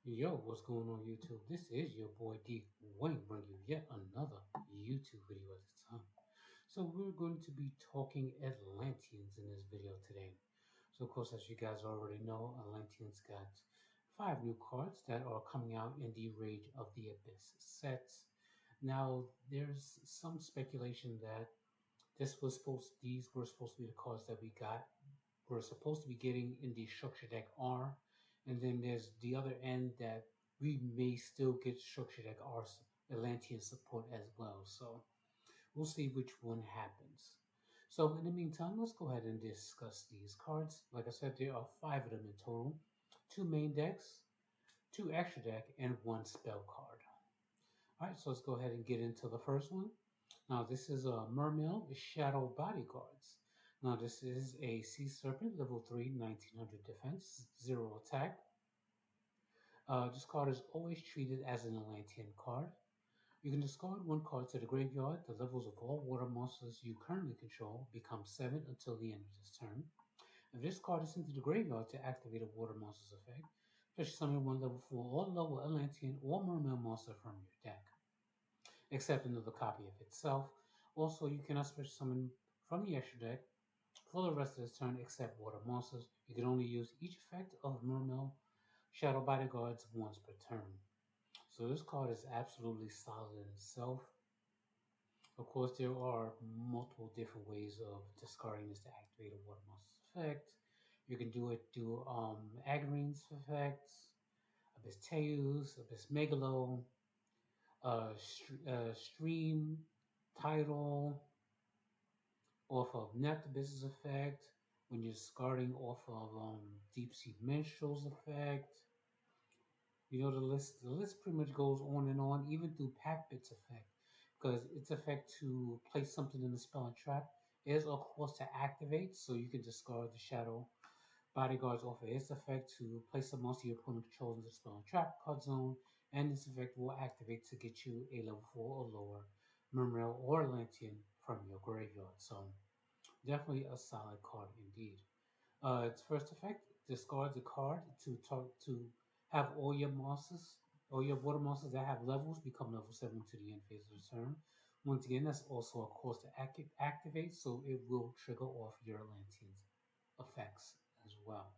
Yo, what's going on YouTube? This is your boy D Wayne bringing you yet another YouTube video at this time. So we're going to be talking Atlanteans in this video today. So of course, as you guys already know, Atlanteans got 5 new cards that are coming out in the Rage of the Abyss sets. Now, there's some speculation that these were supposed to be the cards that we're supposed to be getting in the structure deck R, and then there's the other end that we may still get structure deck R Atlantean support as well. So we'll see which one happens. So in the meantime, let's go ahead and discuss these cards. Like I said, there are 5 of them in total: 2 main decks, 2 extra deck, and 1 spell card. All right, so let's go ahead and get into the first one. Now, this is a Mermail Shadow Bodyguards. Now, this is a Sea Serpent, level 3, 1900 defense, 0 attack. This card is always treated as an Atlantean card. You can discard 1 card to the graveyard. The levels of all water monsters you currently control become 7 until the end of this turn. If this card is sent to the graveyard to activate a water monster's effect, special summon 1 level 4 or lower Atlantean or Mermail monster from your deck, except another copy of itself. Also, you cannot special summon from the extra deck for the rest of this turn except water monsters. You can only use each effect of Mermail Shadow Bodyguards once per turn. So this card is absolutely solid in itself. Of course, there are multiple different ways of discarding this to activate a water monster's effect. You can do it through Agrine's effects, Abyss Teus, Abyss Megalo, Stream, Tidal, off of Net Business effect, when you're discarding off of Deep Sea Minstrel's effect. You know, the list pretty much goes on and on, even through Packbit's effect, because its effect to place something in the spell and trap is of course to activate, so you can discard the Shadow Bodyguards off of its effect to place a monster your opponent controls into the spell and trap card zone, and this effect will activate to get you a level 4 or lower Mermail or Atlantean from your graveyard. So definitely a solid card indeed. Its first effect discards a card to have all your water monsters that have levels become level 7 to the end phase of the turn. Once again, that's also a course to activate, so it will trigger off your Atlantean's effects as well.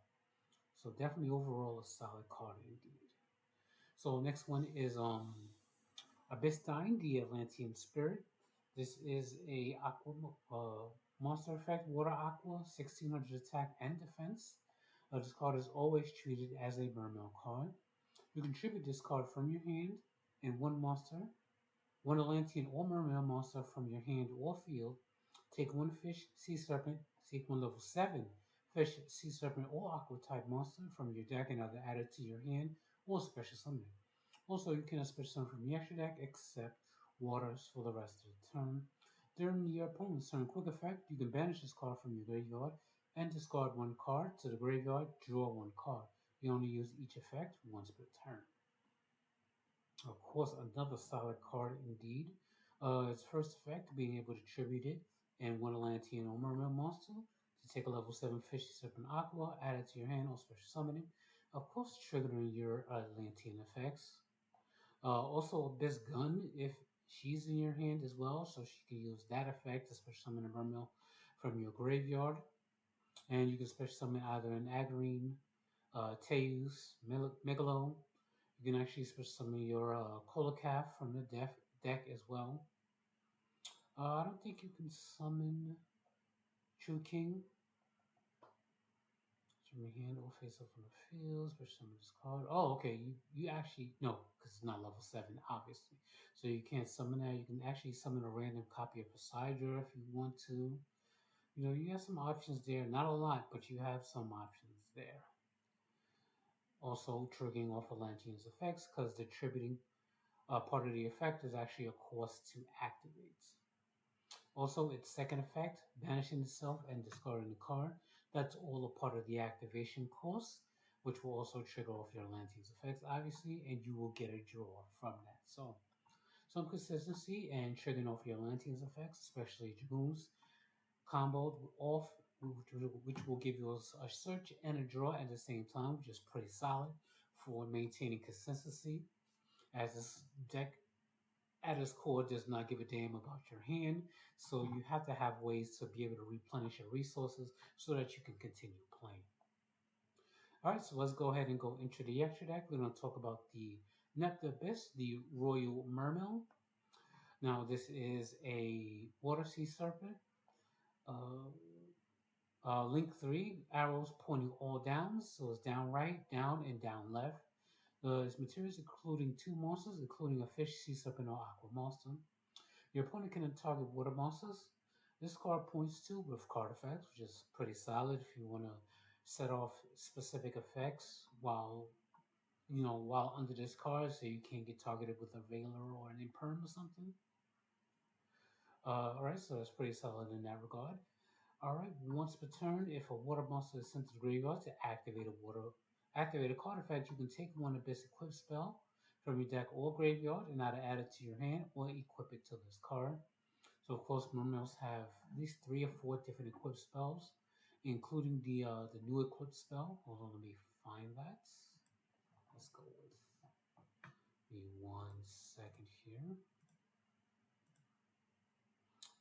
So definitely overall a solid card indeed. So next one is Abyssine, the Atlantean Spirit. This is a monster effect, Water Aqua, 1600 attack and defense. This card is always treated as a Mermail card. You contribute this card from your hand and 1 Atlantean or Mermail monster from your hand or field. Take 1 fish, sea serpent, take 1 level 7 fish, sea serpent, or aqua type monster from your deck and either add it to your hand or special summon it. Also, you cannot special summon from the extra deck except waters for the rest of the turn. During your opponent's turn quick effect, you can banish this card from your graveyard and discard 1 card to the graveyard, draw 1 card. You only use each effect once per turn. Of course, another solid card indeed. Its first effect, being able to tribute it and 1 Atlantean or Mermail monster to take a level 7 Fishy Serpent Aqua, add it to your hand or special summoning. Of course, triggering your Atlantean effects. Also, Abyss Gun, if she's in your hand as well, so she can use that effect to special summon a Mermail from your graveyard. And you can special summon either an Agrine, Teus, Megalo. You can actually special summon your Kolakaf from the deck as well. I don't think you can summon True King. From your hand or face up from the field, special summon this card. Oh, okay. You actually, no, because it's not level 7, obviously. So you can't summon that. You can actually summon a random copy of Poseidon if you want to. You know, you have some options there. Not a lot, but you have some options there. Also, triggering off Atlantean's effects because the tributing part of the effect is actually a cost to activate. Also, its second effect, banishing itself and discarding the card, that's all a part of the activation cost, which will also trigger off your Atlantean's effects, obviously, and you will get a draw from that. So, some consistency and triggering off your Atlantean's effects, especially Dragoons, comboed off, which will give you a search and a draw at the same time, which is pretty solid for maintaining consistency, as this deck at its core does not give a damn about your hand. So you have to have ways to be able to replenish your resources so that you can continue playing. All right, so let's go ahead and go into the extra deck. We're going to talk about the Nectar Abyss, the Royal Mermail. Now, this is a Water Sea Serpent. Uh, link 3, arrows pointing all down, so it's down right, down, and down left. Its materials including 2 monsters, including a fish, sea serpent, or aqua monster. Your opponent can target water monsters. This card points to with card effects, which is pretty solid if you want to set off specific effects while under this card, so you can't get targeted with a Veiler or an Imperm or something. Alright, so that's pretty solid in that regard. Alright, once per turn, if a water monster is sent to the graveyard to activate a card effect, you can take one Abyss Equip spell from your deck or graveyard and either add it to your hand or equip it to this card. So of course, mermaids have at least 3 or 4 different equip spells, including the new equip spell. Hold on, let me find that. Let's go with me 1 second here.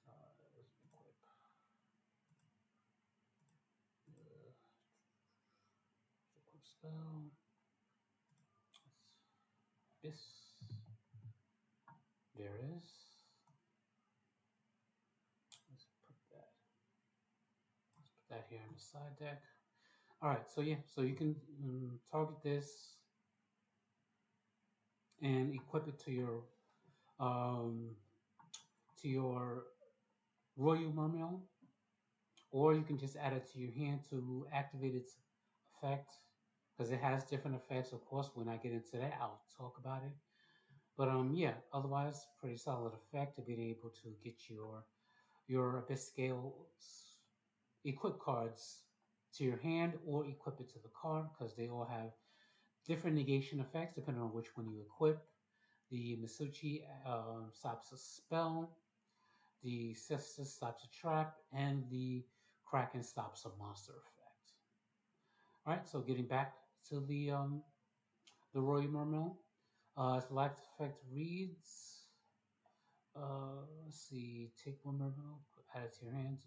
Let's equip equip spell. This there is. Let's put that here in the side deck. All right, so yeah, so you can target this and equip it um, to your Royal Mermail, or you can just add it to your hand to activate its effect, because it has different effects. Of course, when I get into that, I'll talk about it. But yeah, otherwise, pretty solid effect to being able to get your Abyss Scales equip cards to your hand or equip it to the card, because they all have different negation effects depending on which one you equip. The Misuchi stops a spell, the Sister stops a trap, and the Kraken stops a monster effect. All right, so getting back to the Royal Mermail, its life effect reads. Let's see. Take one Mermail, add it to your hands.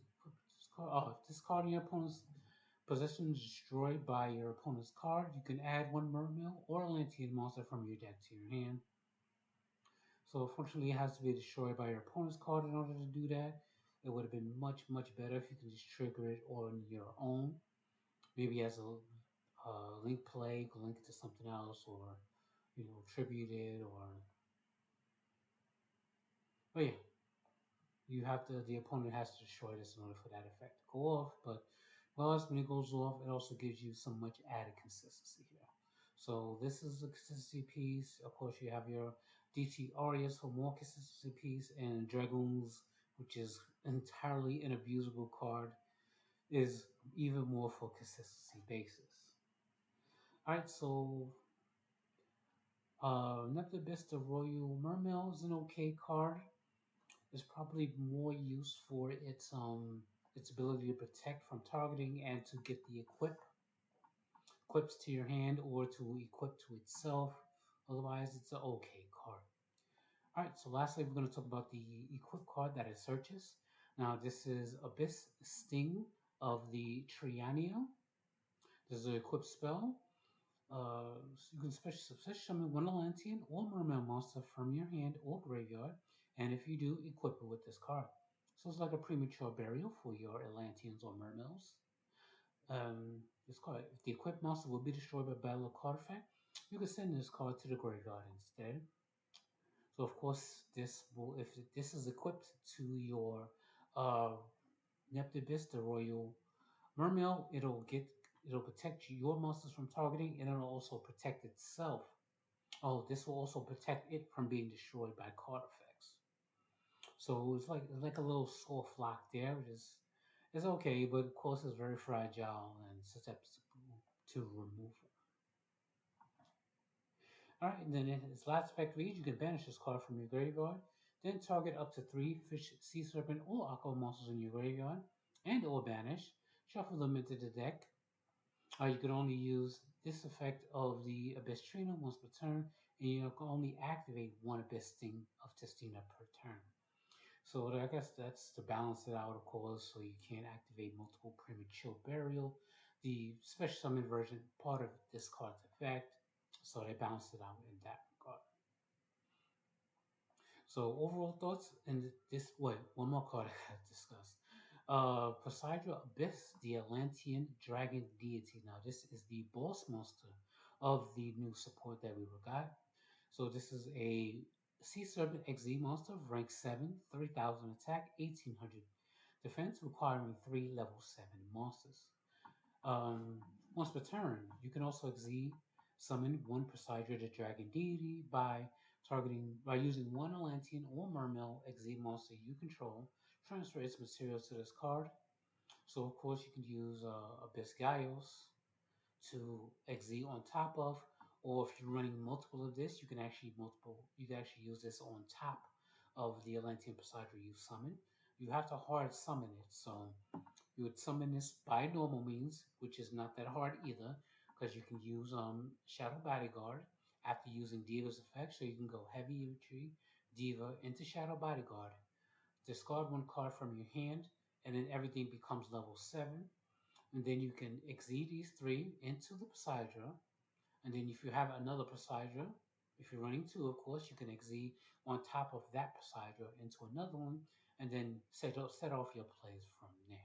This card. Oh, if this card in your opponent's possession is destroyed by your opponent's card, you can add one Mermail or Atlantean monster from your deck to your hand. So unfortunately, it has to be destroyed by your opponent's card in order to do that. It would have been much, much better if you could just trigger it on your own. Maybe as a link play, link it to something else, or tribute it, or. But yeah, the opponent has to destroy this in order for that effect to go off. But when it goes off, it also gives you some much added consistency here. So this is a consistency piece. Of course, you have your DT Arias for more consistency piece, and Dragoons, which is entirely an abusable card, is even more for consistency basis. Alright, so Nectar Bista Royal Mermail is an okay card. Is probably more used for its ability to protect from targeting and to get the equips to your hand or to equip to itself. Otherwise, it's an okay card. All right. So lastly, we're going to talk about the equip card that it searches. Now, this is Abyss Sting of the Triania. This is an equip spell. You can special summon one Atlantean or Mermail monster from your hand or graveyard, and if you do, equip it with this card. So it's like a premature burial for your Atlanteans or Mermails. This card, if the equipped monster will be destroyed by battle or card effect, you can send this card to the graveyard instead. So of course, if this is equipped to your uh, Neptibus, the Royal Mermail, it'll protect your monsters from targeting, and it'll also protect itself. Oh, this will also protect it from being destroyed by card effects. So it's like a little soft lock there, which is okay, but of course it's very fragile and susceptible to removal. Alright, and then in its last effect reads, you can banish this card from your graveyard, then target up to 3 fish, sea serpent, or aqua monsters in your graveyard, and or banish, shuffle them into the deck. You can only use this effect of the Abyss Trina once per turn, and you can only activate one Abyss Sting of Testina per turn. So I guess that's to balance it out, of course, so you can't activate multiple premature burial. The special summon version part of this card's effect, so they balanced it out in that regard. So overall thoughts in this wait, one more card I gotta discuss. Poseidon Abyss, the Atlantean dragon deity. Now this is the boss monster of the new support that we got. So this is a Sea Serpent XZ monster of rank 7, 3000 attack, 1800 defense, requiring 3 level 7 monsters. Um, Once per turn, you can also summon one Poseidon the Dragon Deity by using one Atlantean or Mermail XZ monster you control. Transfer its materials to this card. So of course you can use Abyss Gaios to XZ on top of, or if you're running multiple of this, you can actually use this on top of the Atlantean Poseidon you summon. You have to hard summon it, so you would summon this by normal means, which is not that hard either, because you can use Shadow Bodyguard after using Diva's effect. So you can go Heavy Infantry, Diva into Shadow Bodyguard, discard one card from your hand, and then everything becomes level 7. And then you can exceed these three into the Poseidon. And then if you have another Poseidon, if you're running two, of course, you can exceed on top of that Poseidon into another one, and then set off your plays from there.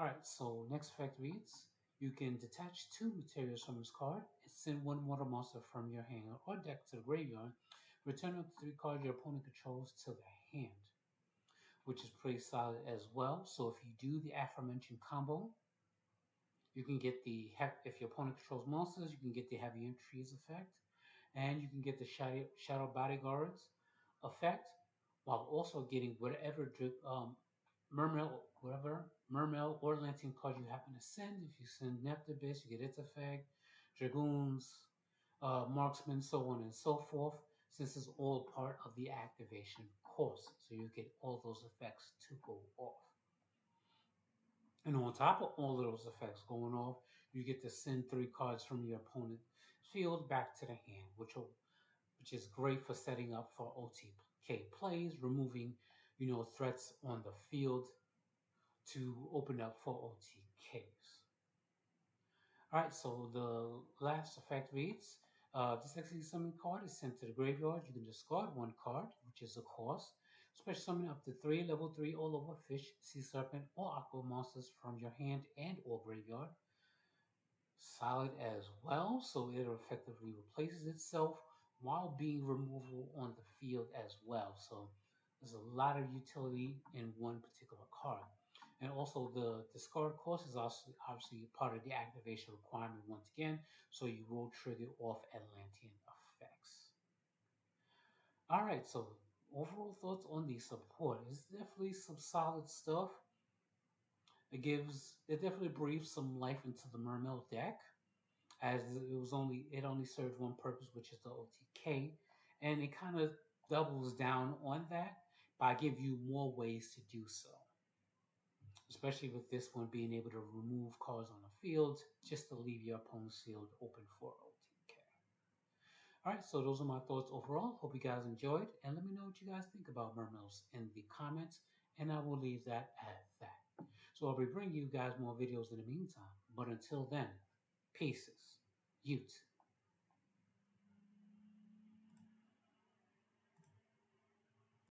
Alright, so next effect reads, you can detach two materials from this card and send one water monster from your hand or deck to the graveyard. Return up to 3 cards your opponent controls to their hand, which is pretty solid as well. So if you do the aforementioned combo, you can get if your opponent controls monsters, you can get the heavy entries effect, and you can get the shadow bodyguards effect, while also getting mermail or lantern card you happen to send. If you send Neptibus, you get its effect, dragoons, marksmen, so on and so forth. Since it's all part of the activation course, so you get all those effects to go off. And on top of all of those effects going off, you get to send 3 cards from your opponent's field back to the hand, which is great for setting up for OTK plays, removing threats on the field to open up for OTKs. Alright, so the last effect reads, this XD summon card is sent to the graveyard. You can discard one card, which is a cost. Special summon up to 3 level 3 all over fish, sea serpent, or aqua monsters from your hand and or graveyard. Solid as well, so it effectively replaces itself while being removable on the field as well. So there's a lot of utility in one particular card. And also the discard cost is also obviously part of the activation requirement once again, so you will trigger off Atlantean effects. Alright, so overall thoughts on the support. It's definitely some solid stuff. It definitely breathes some life into the Mermail deck, as it only served one purpose, which is the OTK, and it kind of doubles down on that by giving you more ways to do so. Especially with this one being able to remove cards on the field just to leave your opponent's field open for OTK. Alright, so those are my thoughts overall. Hope you guys enjoyed, and let me know what you guys think about Mermails in the comments, and I will leave that at that. So I'll be bringing you guys more videos in the meantime, but until then, pieces. Ute.